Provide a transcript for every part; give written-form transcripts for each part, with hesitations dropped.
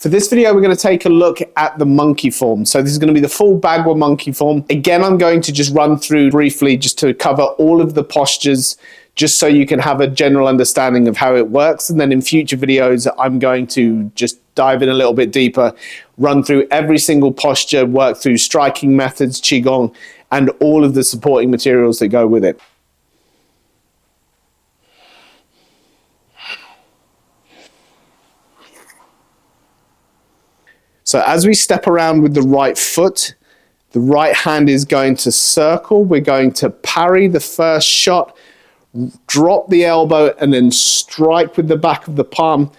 For this video, we're going to take a look at the monkey form. So this is going to be the full Baguazhang monkey form. Again, I'm going to just run through briefly just to cover all of the postures, just so you can have a general understanding of how it works. And then in future videos, I'm going to just dive in a little bit deeper, run through every single posture, work through striking methods, qigong, and all of the supporting materials that go with it. So as we step around with the right foot, the right hand is going to circle. We're going to parry the first shot, drop the elbow, and then strike with the back of the palm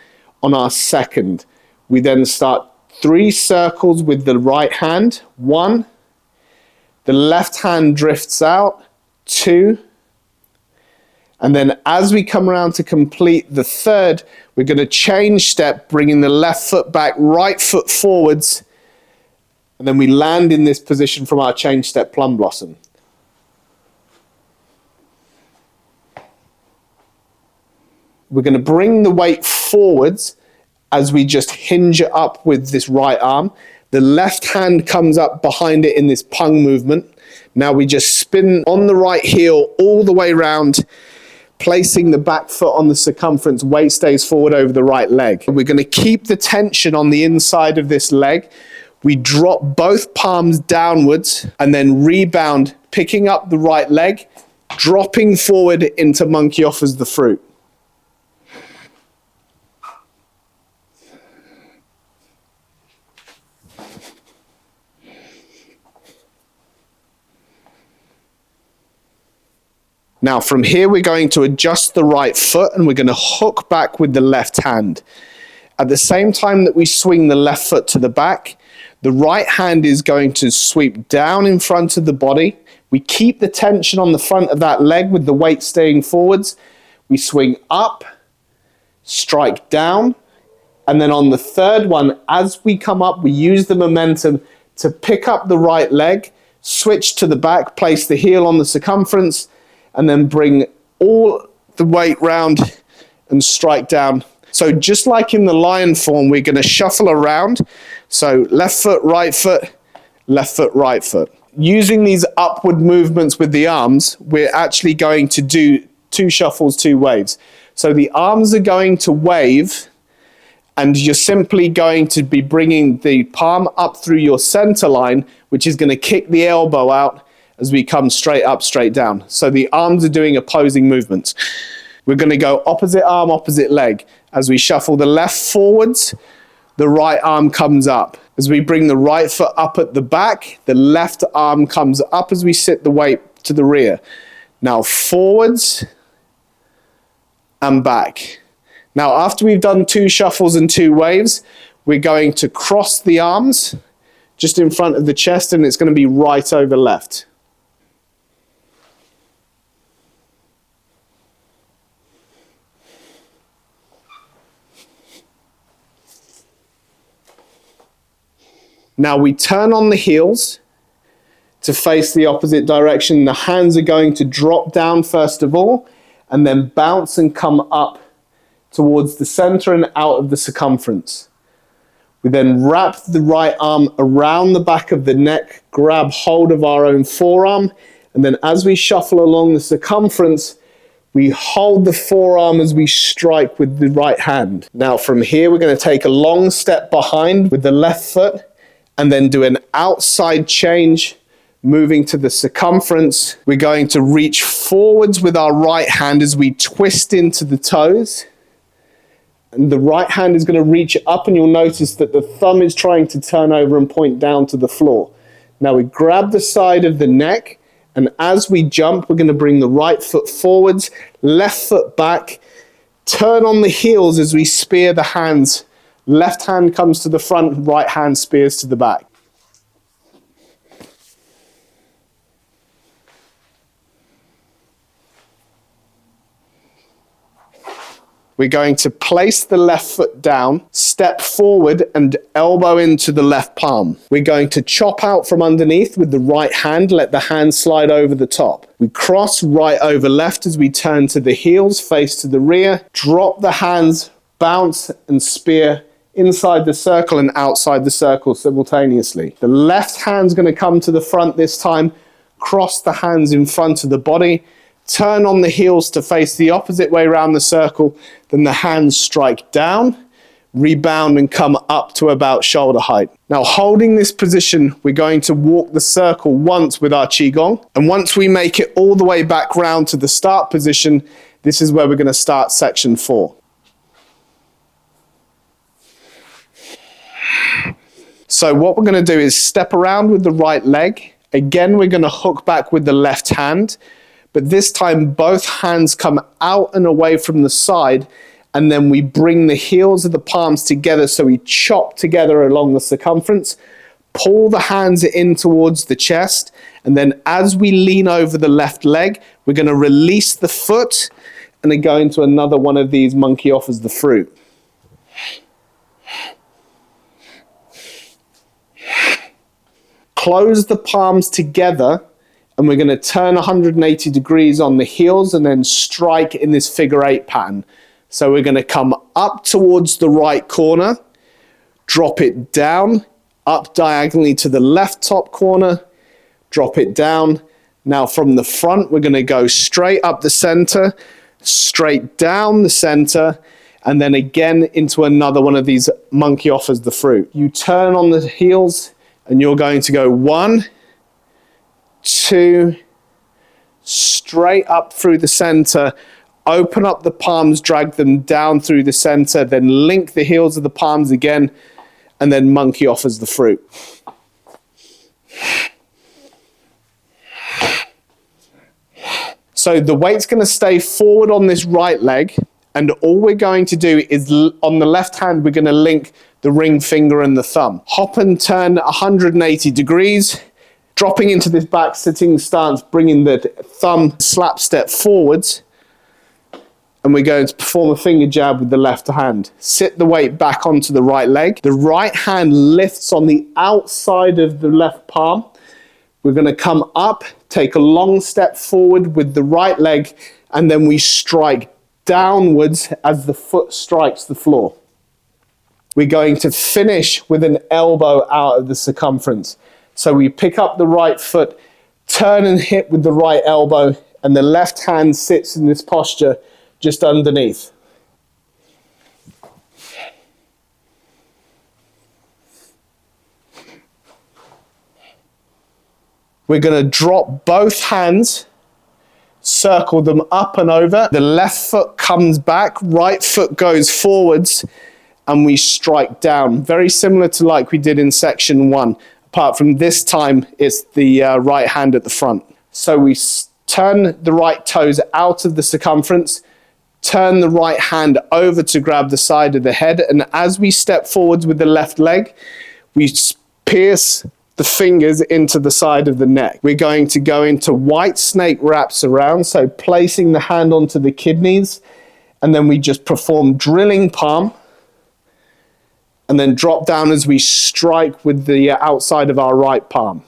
on our second. We then start 3 circles with the right hand. 1, the left hand drifts out. 2, and then as we come around to complete the third, we're going to change step, bringing the left foot back, right foot forwards, and then we land in this position from our change step plum blossom. We're going to bring the weight forwards as we just hinge it up with this right arm. The left hand comes up behind it in this pung movement. Now we just spin on the right heel all the way around, placing the back foot on the circumference, weight stays forward over the right leg. We're going to keep the tension on the inside of this leg. We drop both palms downwards and then rebound, picking up the right leg, dropping forward into monkey offers the fruit. Now from here, we're going to adjust the right foot and we're going to hook back with the left hand. At the same time that we swing the left foot to the back, the right hand is going to sweep down in front of the body. We keep the tension on the front of that leg with the weight staying forwards. We swing up, strike down, and then on the third one, as we come up, we use the momentum to pick up the right leg, switch to the back, place the heel on the circumference, and then bring all the weight round and strike down. So just like in the lion form, we're going to shuffle around. So left foot, right foot, left foot, right foot. Using these upward movements with the arms, we're actually going to do 2 shuffles, 2 waves. So the arms are going to wave, and you're simply going to be bringing the palm up through your center line, which is going to kick the elbow out as we come straight up, straight down. So the arms are doing opposing movements. We're going to go opposite arm, opposite leg. As we shuffle the left forwards, the right arm comes up. As we bring the right foot up at the back, the left arm comes up as we sit the weight to the rear. Now forwards and back. Now after we've done 2 shuffles and 2 waves, we're going to cross the arms just in front of the chest, and it's going to be right over left. Now we turn on the heels to face the opposite direction. The hands are going to drop down first of all, and then bounce and come up towards the center and out of the circumference. We then wrap the right arm around the back of the neck, grab hold of our own forearm, and then as we shuffle along the circumference, we hold the forearm as we strike with the right hand. Now from here, we're going to take a long step behind with the left foot, and then do an outside change, moving to the circumference. We're going to reach forwards with our right hand as we twist into the toes. And the right hand is going to reach up, and you'll notice that the thumb is trying to turn over and point down to the floor. Now we grab the side of the neck, and as we jump, we're going to bring the right foot forwards, left foot back, turn on the heels as we spear the hands. Left hand comes to the front, right hand spears to the back. We're going to place the left foot down, step forward and elbow into the left palm. We're going to chop out from underneath with the right hand, let the hand slide over the top. We cross right over left as we turn to the heels, face to the rear, drop the hands, bounce and spear inside the circle and outside the circle simultaneously. The left hand's going to come to the front this time, cross the hands in front of the body, turn on the heels to face the opposite way around the circle, then the hands strike down, rebound and come up to about shoulder height. Now, holding this position, we're going to walk the circle once with our Qigong, and once we make it all the way back round to the start position, this is where we're going to start section 4. So what we're going to do is step around with the right leg. Again, we're going to hook back with the left hand, but this time both hands come out and away from the side, and then we bring the heels of the palms together, so we chop together along the circumference, pull the hands in towards the chest, and then as we lean over the left leg, we're going to release the foot and then go into another one of these monkey offers the fruit. Close the palms together, and we're going to turn 180 degrees on the heels and then strike in this figure 8 pattern. So we're going to come up towards the right corner, drop it down, up diagonally to the left top corner, drop it down. Now from the front, we're going to go straight up the center, straight down the center, and then again into another one of these monkey offers the fruit. You turn on the heels, and you're going to go 1, 2, straight up through the center, open up the palms, drag them down through the center, then link the heels of the palms again, and then monkey offers the fruit. So the weight's going to stay forward on this right leg, and all we're going to do is on the left hand, we're going to link the ring finger and the thumb. Hop and turn 180 degrees, dropping into this back sitting stance, bringing the thumb slap step forwards, and we're going to perform a finger jab with the left hand. Sit the weight back onto the right leg. The right hand lifts on the outside of the left palm. We're going to come up, take a long step forward with the right leg, and then we strike downwards as the foot strikes the floor. We're going to finish with an elbow out of the circumference. So we pick up the right foot, turn and hit with the right elbow, and the left hand sits in this posture just underneath. We're going to drop both hands, circle them up and over. The left foot comes back, right foot goes forwards, and we strike down. Very similar to like we did in section 1. Apart from this time, it's the right hand at the front. So we turn the right toes out of the circumference, turn the right hand over to grab the side of the head, and as we step forwards with the left leg, we pierce the fingers into the side of the neck. We're going to go into white snake wraps around, so placing the hand onto the kidneys, and then we just perform drilling palm, and then drop down as we strike with the outside of our right palm.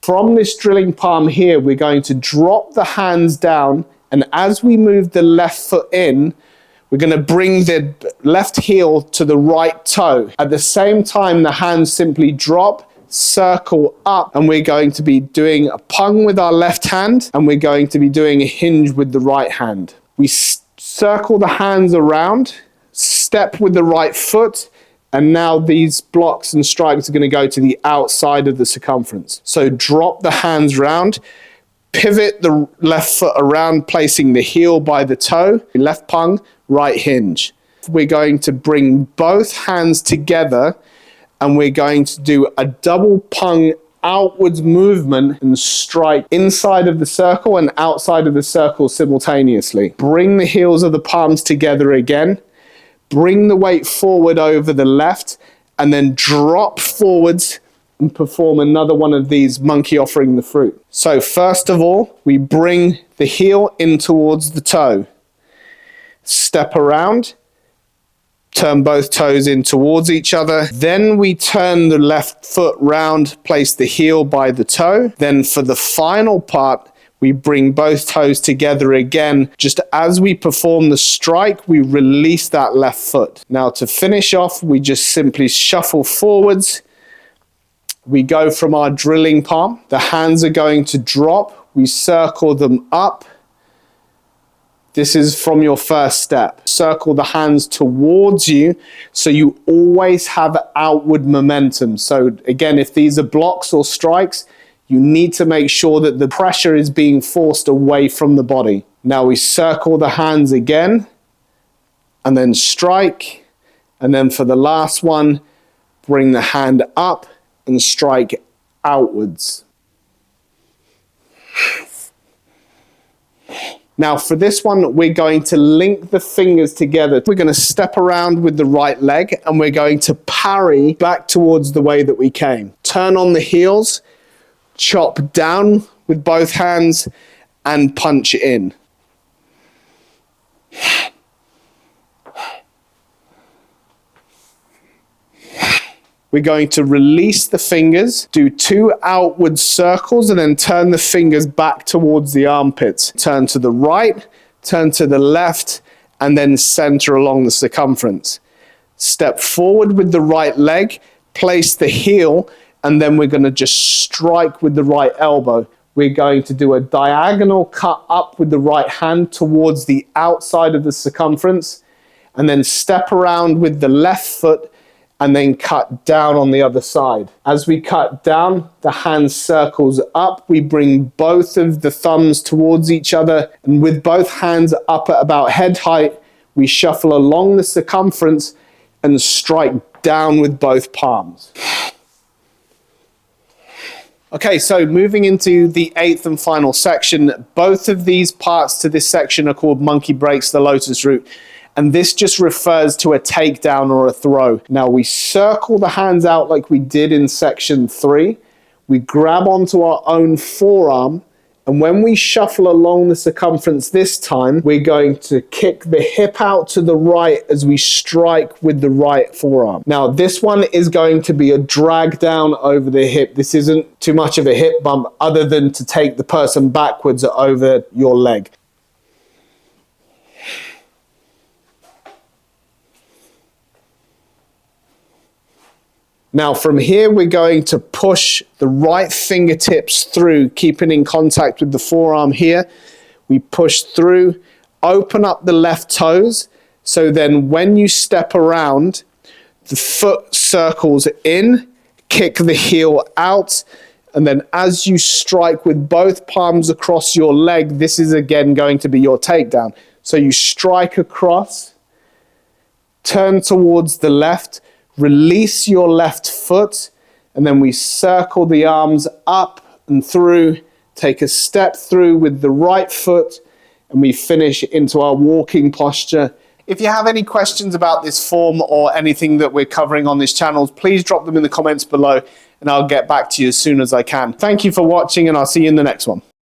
From this drilling palm here, we're going to drop the hands down, and as we move the left foot in, we're going to bring the left heel to the right toe. At the same time, the hands simply drop, circle up, and we're going to be doing a pung with our left hand, and we're going to be doing a hinge with the right hand. We circle the hands around, step with the right foot, and now these blocks and strikes are going to go to the outside of the circumference. So drop the hands round, pivot the left foot around, placing the heel by the toe, left pung, right hinge. We're going to bring both hands together, and we're going to do a double pung outwards movement and strike inside of the circle and outside of the circle simultaneously. Bring the heels of the palms together again. Bring the weight forward over the left, and then drop forwards and perform another one of these monkey offering the fruit. So first of all, we bring the heel in towards the toe. Step around. Turn both toes in towards each other. Then we turn the left foot round, place the heel by the toe. Then for the final part, We bring both toes together again. Just as we perform the strike, we release that left foot. Now to finish off, we just simply shuffle forwards. We go from our drilling palm. The hands are going to drop. We circle them up. This is from your first step. Circle the hands towards you so you always have outward momentum. So again, if these are blocks or strikes, you need to make sure that the pressure is being forced away from the body. Now we circle the hands again and then strike. And then for the last one, bring the hand up and strike outwards. Now for this one, we're going to link the fingers together. We're going to step around with the right leg and we're going to parry back towards the way that we came. Turn on the heels, chop down with both hands and punch in. We're going to release the fingers, do 2 outward circles, and then turn the fingers back towards the armpits. Turn to the right, turn to the left, and then center along the circumference. Step forward with the right leg, place the heel, and then we're going to just strike with the right elbow. We're going to do a diagonal cut up with the right hand towards the outside of the circumference, and then step around with the left foot, and then cut down on the other side. As we cut down, the hand circles up. We bring both of the thumbs towards each other, and with both hands up at about head height, we shuffle along the circumference and strike down with both palms. Okay, so moving into the 8th and final section, both of these parts to this section are called monkey breaks, the lotus root. And this just refers to a takedown or a throw. Now we circle the hands out like we did in section 3. We grab onto our own forearm. And when we shuffle along the circumference this time, we're going to kick the hip out to the right as we strike with the right forearm. Now this one is going to be a drag down over the hip. This isn't too much of a hip bump other than to take the person backwards over your leg. Now from here, we're going to push the right fingertips through, keeping in contact with the forearm here. We push through, open up the left toes. So then when you step around, the foot circles in, kick the heel out. And then as you strike with both palms across your leg, this is again going to be your takedown. So you strike across, turn towards the left, release your left foot, and then we circle the arms up and through, take a step through with the right foot, and we finish into our walking posture. If you have any questions about this form or anything that we're covering on this channel, please drop them in the comments below and I'll get back to you as soon as I can. Thank you for watching and I'll see you in the next one.